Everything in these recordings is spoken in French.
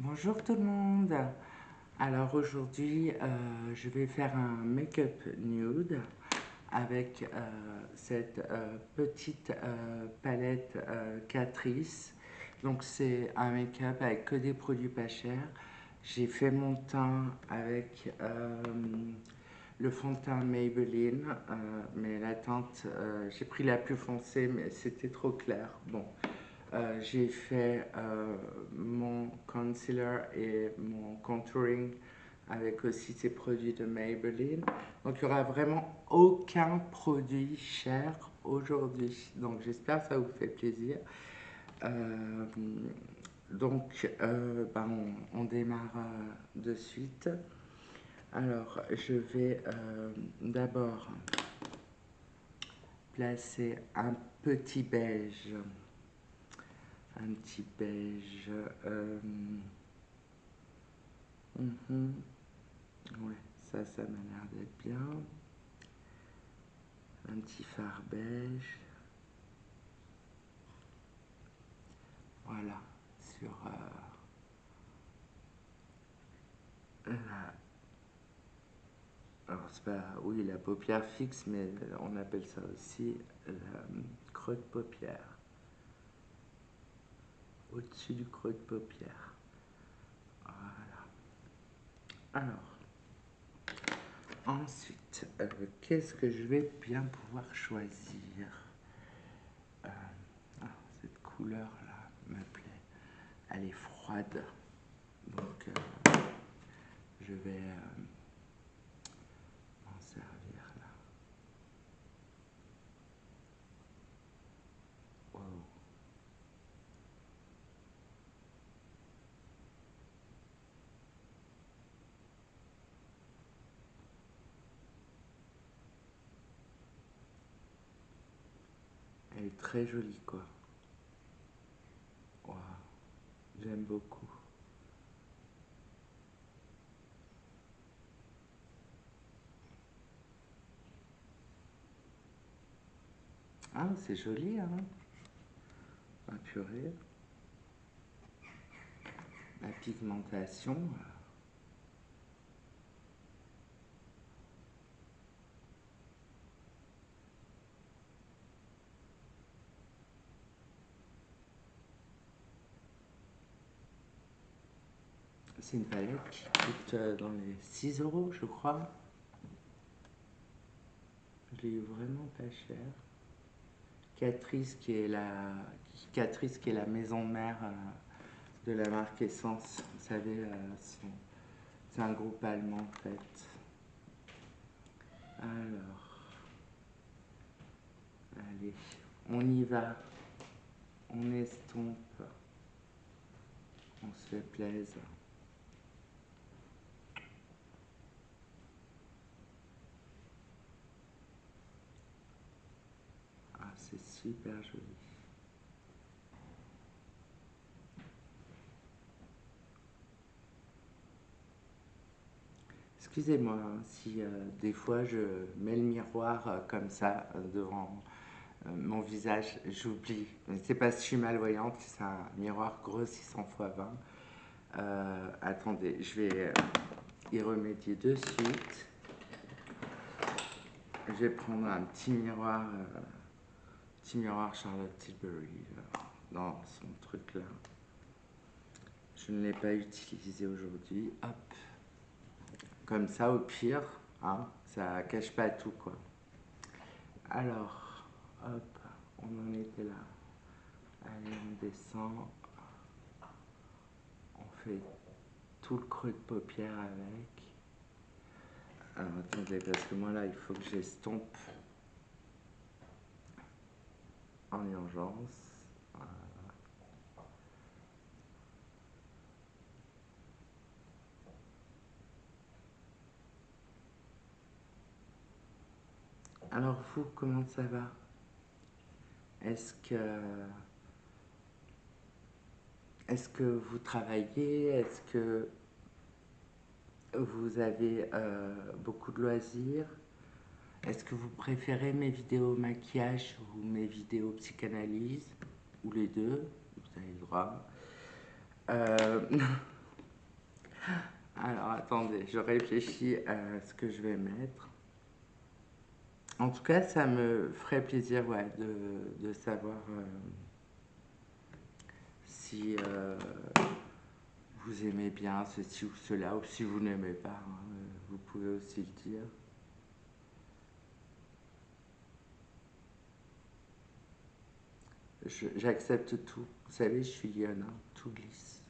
Bonjour tout le monde. Alors aujourd'hui, je vais faire un make-up nude avec cette petite palette Catrice. Donc c'est un make-up avec que des produits pas chers. J'ai fait mon teint avec le fond de teint Maybelline, mais la teinte, j'ai pris la plus foncée, mais c'était trop clair. Bon, j'ai fait mon concealer et mon contouring avec aussi ces produits de Maybelline. Donc il n'y aura vraiment aucun produit cher aujourd'hui. Donc j'espère que ça vous fait plaisir. Euh, on démarre de suite. Alors je vais d'abord placer un petit beige. Un petit beige. Mhm. Ouais, ça m'a l'air d'être bien. Un petit fard beige. Voilà, sur la. Alors, c'est pas. Oui, la paupière fixe, mais on appelle ça aussi la creux de paupière. Au-dessus du creux de paupière. Voilà. Alors, ensuite, qu'est-ce que je vais bien pouvoir choisir? Euh, ah, cette couleur-là me plaît. Elle est froide. Donc, je vais m'en servir là. Wow. Elle est très jolie, quoi. Wow. J'aime beaucoup. Ah, c'est joli, hein? Ah, purée. La pigmentation. C'est une palette qui coûte dans les 6 euros, je crois. Je l'ai eu vraiment pas cher. Catrice Catrice qui est la maison mère de la marque Essence. Vous savez, c'est un groupe allemand en fait. Alors, allez, on y va. On estompe. On se fait plaisir. Ah, c'est super joli. Excusez-moi si des fois je mets le miroir comme ça devant mon visage, j'oublie. C'est pas si je suis malvoyante, c'est un miroir grossissant x 20. Attendez, je vais y remédier de suite. Je vais prendre un petit miroir Charlotte Tilbury dans son truc là. Je ne l'ai pas utilisé aujourd'hui. Hop, comme ça au pire, hein, ça cache pas tout quoi. Alors, hop, on en était là. Allez, on descend. On fait tout le creux de paupière avec. Alors attendez, parce que moi là, il faut que j'estompe en urgence. Alors vous, comment ça va? Est-ce que, est-ce que vous travaillez? Est-ce que vous avez beaucoup de loisirs? Est-ce que vous préférez mes vidéos maquillage ou mes vidéos psychanalyse? Ou les deux? Vous avez le droit. Euh, Alors attendez, je réfléchis à ce que je vais mettre. En tout cas, ça me ferait plaisir, ouais, de savoir si vous aimez bien ceci ou cela, ou si vous n'aimez pas, hein, vous pouvez aussi le dire. J'accepte tout. Vous savez, je suis lionne, hein, tout glisse.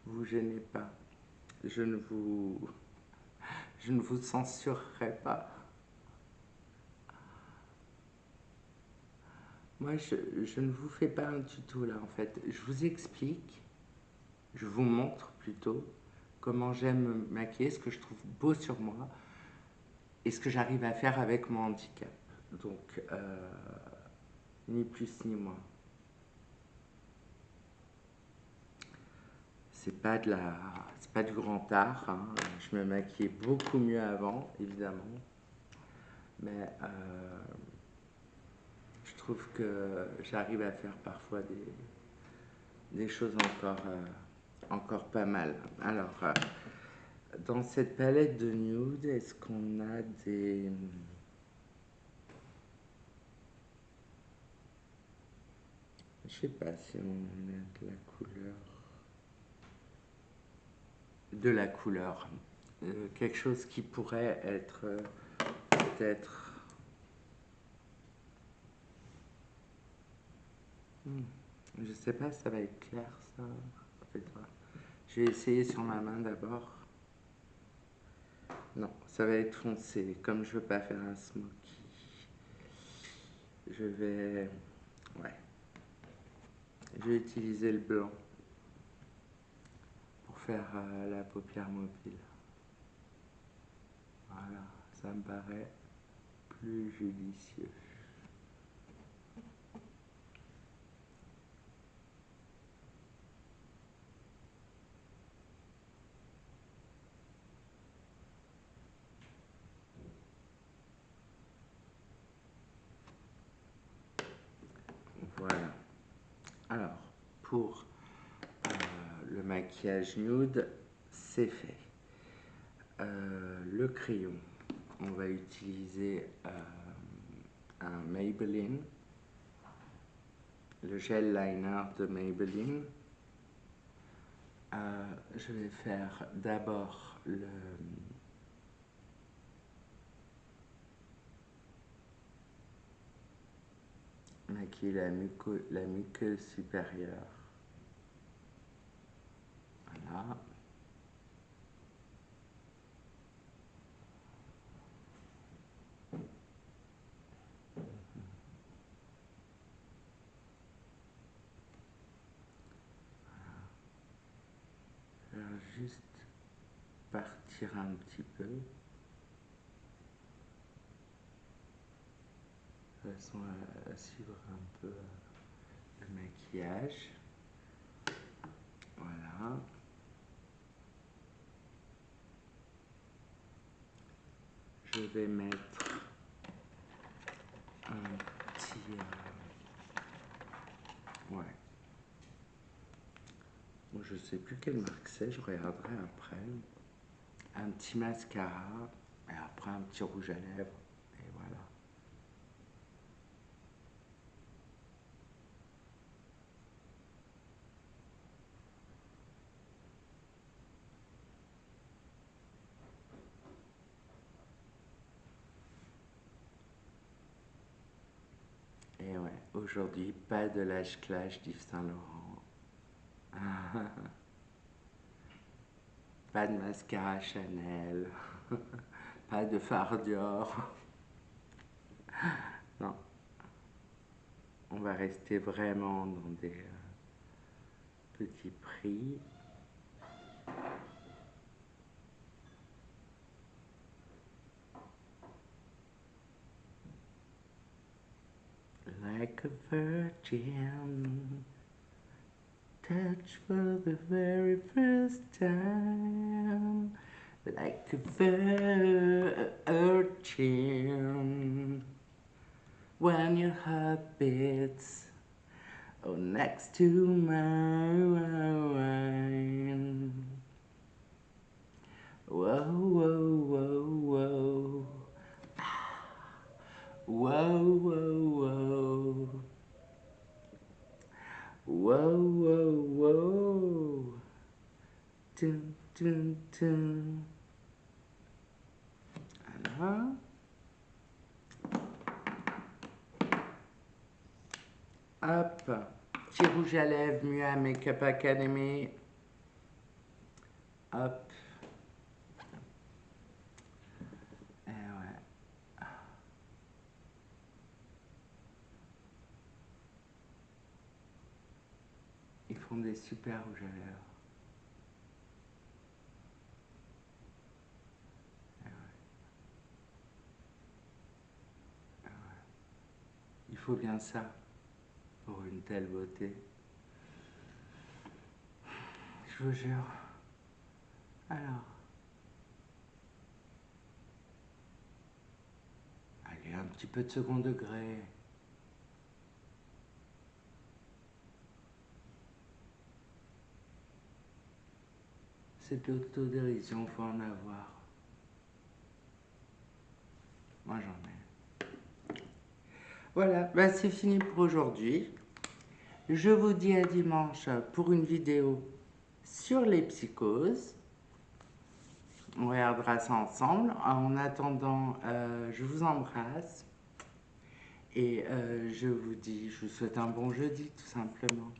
Vous gênez pas. Je ne vous, je ne vous censurerai pas. Moi, je ne vous fais pas un tuto là, en fait. Je vous explique, je vous montre plutôt comment j'aime me maquiller, ce que je trouve beau sur moi et ce que j'arrive à faire avec mon handicap. Donc, ni plus ni moins. C'est pas du grand art, hein. Je me maquillais beaucoup mieux avant, évidemment. Mais je trouve que j'arrive à faire parfois des choses encore pas mal. Alors, dans cette palette de nude, est-ce qu'on a des... Je sais pas si on a de la couleur. De la couleur. Quelque chose qui pourrait être peut-être... Je sais pas si ça va être clair ça. Je vais essayer sur ma main d'abord. Non, ça va être foncé. Comme je veux pas faire un smoky, je vais... Ouais. Je vais utiliser le blanc pour faire la paupière mobile. Voilà, ça me paraît plus judicieux. Voilà. Alors, pour le maquillage nude, c'est fait. Le crayon, on va utiliser un Maybelline, le gel liner de Maybelline. Je vais faire d'abord le maquiller la muqueuse supérieure. Voilà. Juste partir un petit peu de façon à suivre un peu le maquillage. Voilà. Je vais mettre un petit... ouais. Bon, je sais plus quelle marque c'est, je regarderai après. Un petit mascara et après un petit rouge à lèvres. Et voilà. Et ouais, aujourd'hui, pas de lâche-clash d'Yves Saint-Laurent. Pas de mascara Chanel. Pas de fard Dior. Non. On va rester vraiment dans des petits prix. Like a virgin, touch for the very first time. Like a virgin, when your heart beats Oh, next to my wine. Whoa, whoa, whoa, whoa. Whoa, whoa, whoa. Whoa, whoa, whoa. Dun, dun, dun. Alors. Hop. Petit rouge à lèvres, Mua Makeup Academy. Hop. Et ouais. Ils font des super rouges à lèvres. Il faut bien ça pour une telle beauté. Je vous jure. Alors. Allez, un petit peu de second degré. C'est de l'autodérision, faut en avoir. Moi j'en ai. Voilà, bah, c'est fini pour aujourd'hui. Je vous dis à dimanche pour une vidéo sur les psychoses. On regardera ça ensemble. En attendant, je vous embrasse. Et je vous dis, je vous souhaite un bon jeudi tout simplement.